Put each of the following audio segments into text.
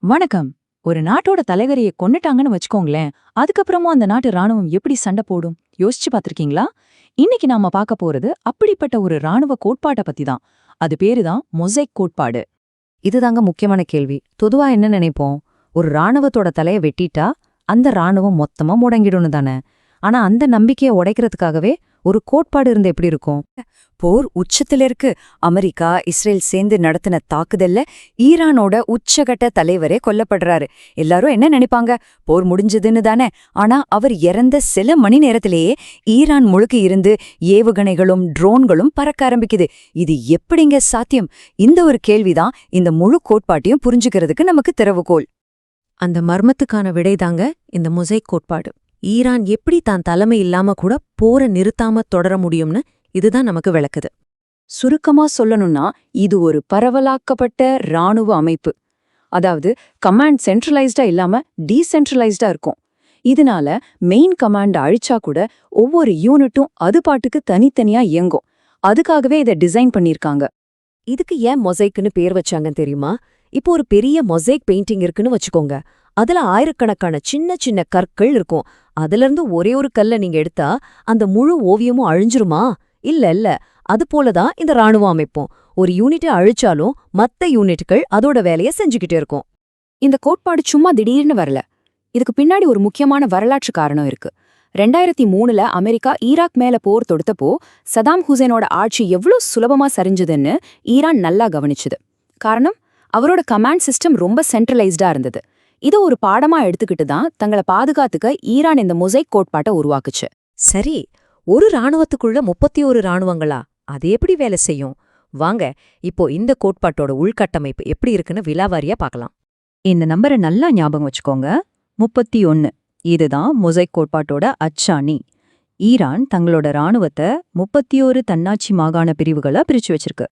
வணக்கம். ஒரு நாட்டோட தலைவரைய கொன்னுட்டாங்கன்னு வச்சுக்கோங்களேன், அதுக்கப்புறமும் அந்த நாட்டு ராணுவம் எப்படி சண்டை போடும் யோசிச்சு பார்த்திருக்கீங்களா? இன்னைக்கு நாம பார்க்க போறது அப்படிப்பட்ட ஒரு ராணுவ கோட்பாட்டை பத்தி தான். அது பேருதான் மொசைக் கோட்பாடு. இதுதாங்க முக்கியமான கேள்வி. பொதுவா என்ன நினைப்போம், ஒரு ராணுவத்தோட தலைய வெட்டிட்டா அந்த ராணுவம் மொத்தமா முடங்கிடும்னு தானே. ஆனா அந்த நம்பிக்கையை உடைக்கிறதுக்காகவே ஒரு கோட்பாடு இருந்தா எப்படி இருக்கும்? போர் உச்சத்துல இருக்கு. அமெரிக்கா இஸ்ரேல் சேர்ந்து நடத்தின தாக்குதல்ல ஈரானோட உச்சகட்ட தலைவரே கொல்லப்படுறாரு. எல்லாரும் என்ன நினைப்பாங்க, போர் முடிஞ்சதுன்னு தானே. ஆனா அவர் இறந்த சில மணி நேரத்திலேயே ஈரான் முழுக்க இருந்து ஏவுகணைகளும் ட்ரோன்களும் பறக்க ஆரம்பிக்குது. இது எப்படிங்க சாத்தியம்? இந்த ஒரு கேள்விதான் இந்த முழு கோட்பாட்டையும் புரிஞ்சுக்கிறதுக்கு நமக்கு திறவுகோல். அந்த மர்மத்துக்கான விடைதாங்க இந்த மொசைக் கோட்பாடு. ஈரான் எப்படி தான் தலைமை இல்லாம கூட போரை நிறுத்தாம தொடர முடியும்னு இதுதான் நமக்கு விளக்குது. சுருக்கமா சொல்லணும்னா இது ஒரு பரவலாக்கப்பட்ட ராணுவ அமைப்பு. அதாவது கமாண்ட் சென்ட்ரலைஸ்டா இல்லாம டீசென்ட்ரலைஸ்டா இருக்கும். இதனால மெயின் கமாண்ட் அழிச்சா கூட ஒவ்வொரு யூனிட்டும் அது பாட்டுக்கு தனித்தனியா இயங்கும். அதுக்காகவே இதை டிசைன் பண்ணிருக்காங்க. இதுக்கு ஏன் மொசைக்னு பேர் வச்சாங்கன்னு தெரியுமா? இப்போ ஒரு பெரிய மொசைக் பெயிண்டிங் இருக்குன்னு வச்சுக்கோங்க. அதுல ஆயிரக்கணக்கான சின்ன சின்ன கற்கள் இருக்கும். அதிலிருந்து ஒரே ஒரு கல்ல நீங்க எடுத்தா அந்த முழு ஓவியமும் அழிஞ்சிருமா? இல்ல. அது போலதான் இந்த ராணுவ அமைப்பும். ஒரு யூனிட்டை அழிச்சாலும் மத்த யூனிட்கள் அதோட வேலைய செஞ்சுக்கிட்டே இருக்கும். இந்த கோட்பாடு சும்மா திடீர்னு வரல. இதுக்கு பின்னாடி ஒரு முக்கியமான வரலாற்று காரணம் இருக்கு. 2003ல அமெரிக்கா ஈராக் மேல போர் தொடுத்தப்போ சதாம் ஹுசேனோட ஆட்சி எவ்வளவு சுலபமா சரிஞ்சதுன்னு ஈரான் நல்லா கவனிச்சுது. காரணம், அவரோட கமாண்ட் சிஸ்டம் ரொம்ப சென்ட்ரலைஸ்டா இருந்தது. இதை ஒரு பாடமா எடுத்துக்கிட்டு தான் தங்களை பாதுகாத்துக்க ஈரான் இந்த மொசைக் கோட்பாட்டை உருவாக்குச்சு. சரி, ஒரு ராணுவத்துக்குள்ள 31 ராணுவங்களா? அது எப்படி வேலை செய்யும்? வாங்க இப்போ இந்த கோட்பாட்டோட உள்கட்டமைப்பு எப்படி இருக்குன்னு விலாவாரியா பார்க்கலாம். இந்த நம்பரை நல்லா ஞாபகம் வச்சுக்கோங்க. 31. இதுதான் மொசைக் கோட்பாட்டோட அச்சாணி. ஈரான் தங்களோட ராணுவத்தை 31 தன்னாட்சி மாகாண பிரிவுகளா பிரிச்சு வச்சிருக்கு.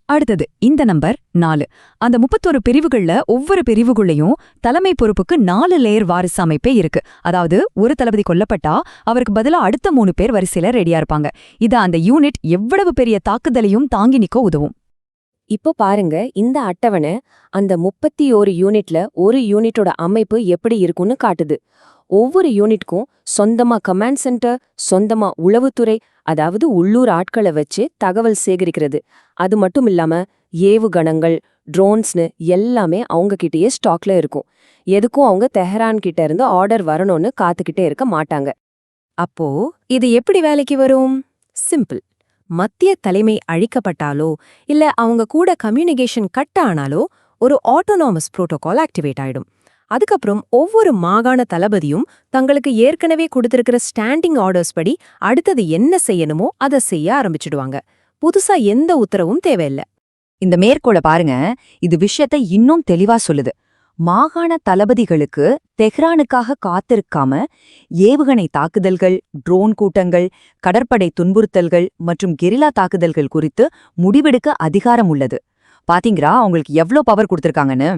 அடுத்தது இந்த நம்பர் 4. அந்த 31 பிரிவுகள்ல ஒவ்வொரு பிரிவுகுள்ளையும் தலைமை பொறுப்புக்கு 4 லேயர் வாரிசு அமைப்பே இருக்கு. அதாவது ஒரு தளபதி கொல்லப்பட்டா அவருக்கு பதிலா அடுத்த 3 பேர் வரிசையில ரெடியா இருப்பாங்க. இது அந்த யூனிட் எவ்வளவு பெரிய தாக்குதலையும் தாங்கி நிக்க உதவும். இப்போ பாருங்க, இந்த அட்டவணை அந்த 31 யூனிட்ல ஒரு யூனிட்டோட அமைப்பு எப்படி இருக்குன்னு காட்டுது. ஒவ்வொரு யூனிட்க்கும் சொந்தமா கமாண்ட் சென்டர், சொந்தமா உளவுத்துறை, அதாவது உள்ளூர் ஆட்களை வச்சு தகவல் சேகரிக்கிறது. அது மட்டும் இல்லாம ஏவுகணங்கள், ட்ரோன்ஸ்னு எல்லாமே அவங்க கிட்டயே ஸ்டாக்ல இருக்கும். எதுக்கும் அவங்க தெஹரான் கிட்ட இருந்து ஆர்டர் வரணும்னு காத்துக்கிட்டே இருக்க மாட்டாங்க. அப்போ இது எப்படி வேலைக்கு வரும்? சிம்பிள். மத்திய தலைமை அழிக்கப்பட்டாலோ இல்ல அவங்க கூட கம்யூனிகேஷன் கட் ஆனாலோ ஒரு ஆட்டோனாமஸ் புரோட்டோகால் ஆக்டிவேட் ஆயிடும். அதுக்கப்புறம் ஒவ்வொரு மாகாண தளபதியும் தங்களுக்கு ஏற்கனவே கொடுத்திருக்கிற ஸ்டாண்டிங் ஆர்டர்ஸ் படி அடுத்தது என்ன செய்யணுமோ அதை செய்ய ஆரம்பிச்சிடுவாங்க. புதுசா எந்த உத்தரவும் தேவையில்லை. இந்த மேற்கோளை பாருங்க, இது விஷயத்தை இன்னும் தெளிவா சொல்லுது. மாகாண தளபதிகளுக்கு தெஹ்ரானுக்காக காத்திருக்காம ஏவுகணை தாக்குதல்கள், ட்ரோன் கூட்டங்கள், கடற்படை துன்புறுத்தல்கள் மற்றும் கெரில்லா தாக்குதல்கள் குறித்து முடிவெடுக்க அதிகாரம் உள்ளது. பாத்தீங்களா அவங்களுக்கு எவ்ளோ பவர் கொடுத்திருக்காங்கன்னு?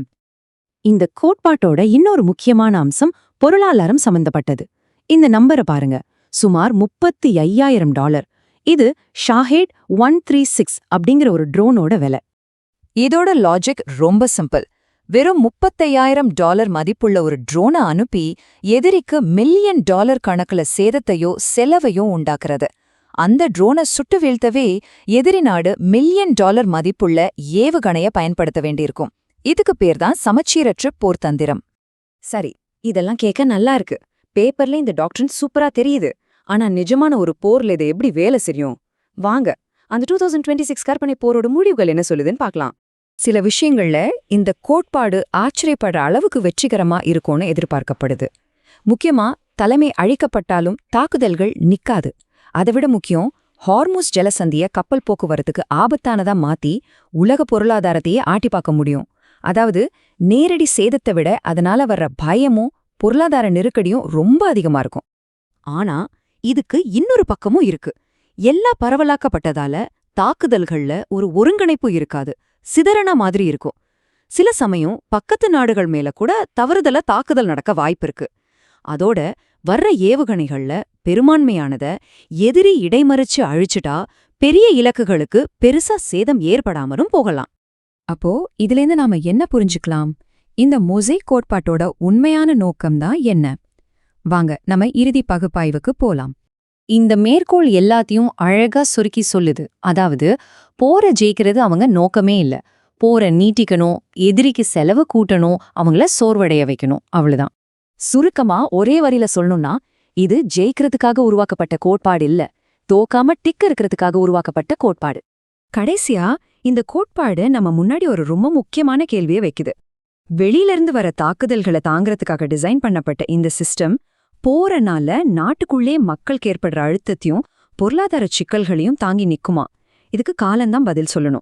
இந்த கோட்பாட்டோட இன்னொரு முக்கியமான அம்சம் பொருளாதாரம் சம்பந்தப்பட்டது. இந்த நம்பரை பாருங்க, சுமார் $35,000. இது ஷாஹேட் 136 அப்படிங்கிற ஒரு ட்ரோனோட விலை. இதோட லாஜிக் ரொம்ப சிம்பிள். வெறும் $35,000 மதிப்புள்ள ஒரு ட்ரோனை அனுப்பி எதிரிக்கு மில்லியன் டாலர் கணக்குல சேதத்தையோ செலவையோ உண்டாக்குறது. அந்த ட்ரோனை சுட்டு வீழ்த்தவே எதிரி நாடு மில்லியன் டாலர் மதிப்புள்ள ஏவுகணைய பயன்படுத்த வேண்டியிருக்கும். இதுக்கு பேர்தான் சமச்சீரற்ற போர் தந்திரம். சரி, இதெல்லாம் கேட்க நல்லா இருக்கு. பேப்பர்ல இந்த டாக்டரின் சூப்பரா தெரியுது. ஆனா நிஜமான ஒரு போர்ல இதை எப்படி வேலை செய்யும்? வாங்க அந்த 2026 கற்பனை போரோட முடிவுகள் என்ன சொல்லுதுன்னு பார்க்கலாம். சில விஷயங்கள்ல இந்த கோட்பாடு ஆச்சரியப்படுற அளவுக்கு வெற்றிகரமா இருக்கும்னு எதிர்பார்க்கப்படுது. முக்கியமா தலைமை அழிக்கப்பட்டாலும் தாக்குதல்கள் நிக்காது. அதைவிட முக்கியம், ஹார்முஸ் ஜலசந்திய கப்பல் போக்குவரத்துக்கு ஆபத்தானதா மாத்தி உலக பொருளாதாரத்தையே ஆட்டி பார்க்க முடியும். அதாவது நேரடி சேதத்தை விட அதனால வர்ற பயமும் பொருளாதார நெருக்கடியும் ரொம்ப அதிகமா இருக்கும். ஆனா இதுக்கு இன்னொரு பக்கமும் இருக்கு. எல்லா பரவலாக்கப்பட்டதால தாக்குதல்கள்ல ஒரு ஒருங்கிணைப்பு இருக்காது, சிதறன மாதிரி இருக்கும். சில சமயம் பக்கத்து நாடுகள் மேல கூட தவறுதலா தாக்குதல் நடக்க வாய்ப்பிருக்கு. அதோட வர்ற ஏவுகணைகள்ல பெரும்பான்மையானத எதிரி இடைமறிச்சு அழிச்சுட்டா பெரிய இலக்குகளுக்கு பெருசா சேதம் ஏற்படாமலும் போகலாம். அப்போ இதிலேந்து நாம என்ன புரிஞ்சுக்கலாம்? இந்த மொசைக் கோட்பாட்டோட உண்மையான நோக்கம்தான் என்ன? வாங்க நம்ம இறுதி பகுப்பாய்வுக்கு போலாம். இந்த மேற்கோள் எல்லாத்தையும் அழகா சுருக்கி சொல்லுது. அதாவது போரை ஜெயிக்கிறது அவங்க நோக்கமே இல்ல. போரை நீட்டிக்கணும், எதிரிக்கு செலவு கூட்டணும், அவங்கள சோர்வடைய வைக்கணும், அவ்வளவுதான். சுருக்கமா ஒரே வரியில சொல்லணும்னா, இது ஜெயிக்கிறதுக்காக உருவாக்கப்பட்ட கோட்பாடு இல்ல, தோக்காம டிக்க இருக்கிறதுக்காக உருவாக்கப்பட்ட கோட்பாடு. கடைசியா இந்த கோட்பாடு நம்ம முன்னாடி ஒரு ரொம்ப முக்கியமான கேள்வியை வைக்குது. வெளியிலிருந்து வர தாக்குதல்களை தாங்கிறதுக்காக டிசைன் பண்ணப்பட்ட இந்த சிஸ்டம் போறனால நாட்டுக்குள்ளே மக்களுக்கு ஏற்படுற அழுத்தத்தையும் பொருளாதார சிக்கல்களையும் தாங்கி நிக்குமா? இதுக்கு காலம்தான் பதில் சொல்லணும்.